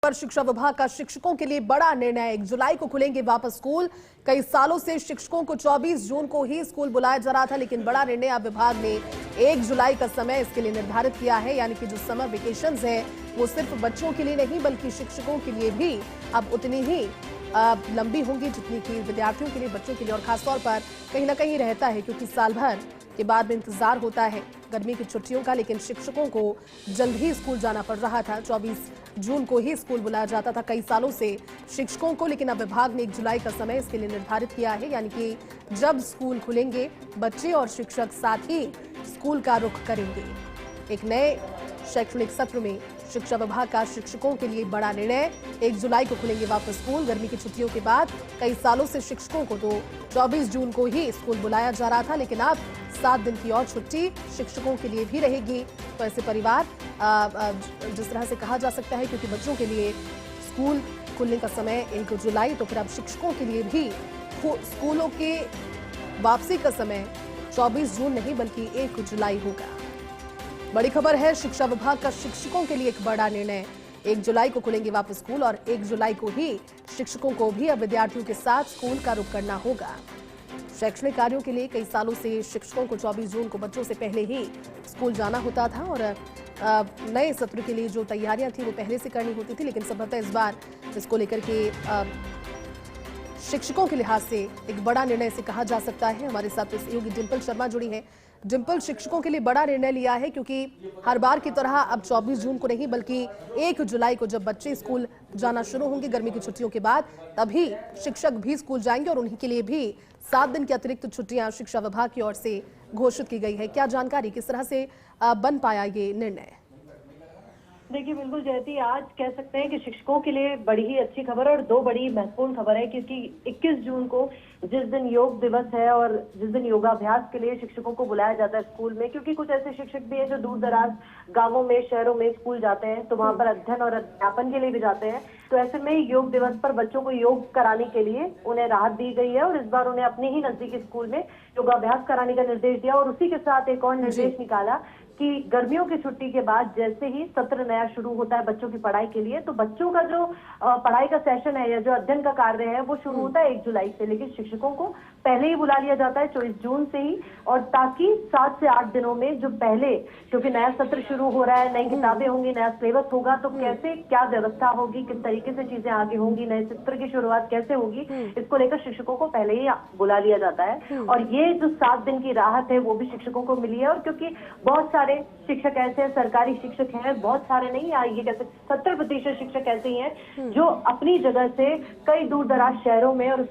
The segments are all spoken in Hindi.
पर शिक्षा विभाग का शिक्षकों के लिए बड़ा निर्णय। 1 जुलाई को खुलेंगे वापस स्कूल। कई सालों से शिक्षकों को 24 जून को ही स्कूल बुलाया जा रहा था, लेकिन बड़ा निर्णय अब विभाग ने 1 जुलाई का समय इसके लिए निर्धारित किया है। यानी कि जो समर वेकेशंस है वो सिर्फ बच्चों के लिए नहीं बल्कि शिक्षकों के लिए भी अब उतनी ही लंबी होंगी जितनी कि विद्यार्थियों के लिए, बच्चों के लिए। और खासतौर पर कहीं ना कहीं रहता है क्योंकि साल भर के बाद में इंतजार होता है गर्मी की छुट्टियों का, लेकिन शिक्षकों को जल्द ही स्कूल जाना पड़ रहा था। 24 जून को ही स्कूल बुलाया जाता था कई सालों से शिक्षकों को, लेकिन अब विभाग ने 1 जुलाई का समय इसके लिए निर्धारित किया है। यानी कि जब स्कूल खुलेंगे बच्चे और शिक्षक साथ ही स्कूल का रुख करेंगे। एक नए शैक्षणिक सत्र में शिक्षा विभाग का शिक्षकों के लिए बड़ा निर्णय। 1 जुलाई को खुलेंगे वापस स्कूल। गर्मी की छुट्टियों के बाद कई सालों से शिक्षकों को तो 24 जून को ही स्कूल बुलाया जा रहा था, लेकिन अब 7 दिन की और छुट्टी शिक्षकों के लिए भी रहेगी। तो ऐसे परिवार जिस तरह से कहा जा सकता है, क्योंकि बच्चों के लिए स्कूल खुलने का समय 1 जुलाई, तो फिर अब शिक्षकों के लिए भी स्कूलों के वापसी का समय 24 जून नहीं बल्कि 1 जुलाई होगा। बड़ी खबर है, शिक्षा विभाग का शिक्षकों के लिए एक बड़ा निर्णय। 1 जुलाई को खुलेंगे वापस स्कूल और 1 जुलाई को ही शिक्षकों को भी अब विद्यार्थियों के साथ स्कूल का रुख करना होगा। शैक्षणिक कार्यों के लिए कई सालों से शिक्षकों को 24 जून को बच्चों से पहले ही स्कूल जाना होता था और नए सत्र के लिए जो तैयारियां थी वो पहले से करनी होती थी, लेकिन संभवतः इस बार इसको लेकर के शिक्षकों के लिहाज से एक बड़ा निर्णय से कहा जा सकता है। हमारे साथ सहयोगी डिंपल शर्मा जुड़ी हैं। डिंपल, शिक्षकों के लिए बड़ा निर्णय लिया है क्योंकि हर बार की तरह अब 24 जून को नहीं बल्कि 1 जुलाई को जब बच्चे स्कूल जाना शुरू होंगे गर्मी की छुट्टियों के बाद, तभी शिक्षक भी स्कूल जाएंगे और उन्हीं के लिए भी 7 दिन की अतिरिक्त छुट्टियां शिक्षा विभाग की ओर से घोषित की गई है। क्या जानकारी, किस तरह से बन पाया ये निर्णय? देखिए, बिल्कुल जयती, आज कह सकते हैं कि शिक्षकों के लिए बड़ी ही अच्छी खबर और 2 बड़ी महत्वपूर्ण खबर है, क्योंकि 21 जून को जिस दिन योग दिवस है और जिस दिन योगाभ्यास के लिए शिक्षकों को बुलाया जाता है स्कूल में, क्योंकि कुछ ऐसे शिक्षक भी हैं जो दूर दराज गांवों में, शहरों में स्कूल जाते हैं, तो वहां पर अध्ययन और अध्यापन के लिए भी जाते हैं। तो ऐसे में योग दिवस पर बच्चों को योग कराने के लिए उन्हें राहत दी गई है और इस बार उन्हें अपने ही नजदीकी स्कूल में योगाभ्यास कराने का निर्देश दिया। और उसी के साथ एक और निर्देश निकाला कि गर्मियों की छुट्टी के बाद जैसे ही सत्र नया शुरू होता है बच्चों की पढ़ाई के लिए, तो बच्चों का जो पढ़ाई का सेशन है या जो अध्ययन का कार्य है वो शुरू होता है 1 जुलाई से, लेकिन शिक्षकों को पहले ही बुला लिया जाता है 24 जून से ही, और ताकि 7 से 8 दिनों में जो पहले, क्योंकि नया सत्र शुरू हो रहा है, नई किताबें होंगी, नया सिलेबस होगा, तो कैसे क्या व्यवस्था होगी, किस तरीके से चीजें आगे होंगी, नए सत्र की शुरुआत कैसे होगी, इसको लेकर शिक्षकों को पहले ही बुला लिया जाता है। और ये जो 7 दिन की राहत है वो भी शिक्षकों को मिली है। और क्योंकि बहुत सारे शिक्षक ऐसे हैं, सरकारी शिक्षक हैं, बहुत सारे नहीं, ये कह सकते 70% शिक्षक ऐसे ही हैं जो अपनी जगह से कई दूर दराज शहरों में और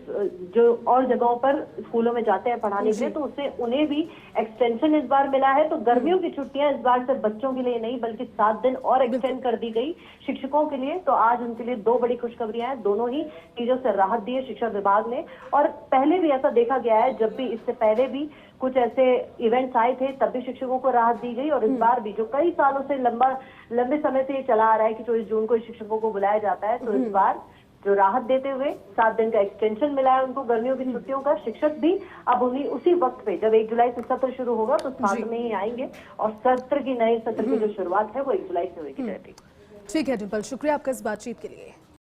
जो और जगहों पर स्कूलों में जाते हैं पढ़ाने के लिए, तो उससे उन्हें भी एक्सटेंशन इस बार मिला है। तो गर्मियों की छुट्टियां इस बार सिर्फ बच्चों के लिए नहीं बल्कि 7 दिन और एक्सटेंड कर दी गई शिक्षकों के लिए। तो आज उनके लिए 2 बड़ी खुशखबरियां हैं, दोनों ही चीजों से राहत दी है शिक्षा विभाग ने। और पहले भी ऐसा देखा गया है, जब भी इससे पहले भी कुछ ऐसे इवेंट्स आए थे तब भी शिक्षकों को राहत दी गई, और इस बार भी जो कई सालों से लंबे समय से ये चला आ रहा है कि 24 जून को शिक्षकों को बुलाया जाता है, तो इस बार जो राहत देते हुए 7 दिन का एक्सटेंशन मिला है उनको गर्मियों की छुट्टियों का। शिक्षक भी अब उन्हीं उसी वक्त पे, जब 1 जुलाई से सत्र शुरू होगा तो साथ में ही आएंगे और नए सत्र की जो शुरुआत है वो 1 जुलाई से होगी। ठीक है डिंपल, शुक्रिया आपका इस बातचीत के लिए।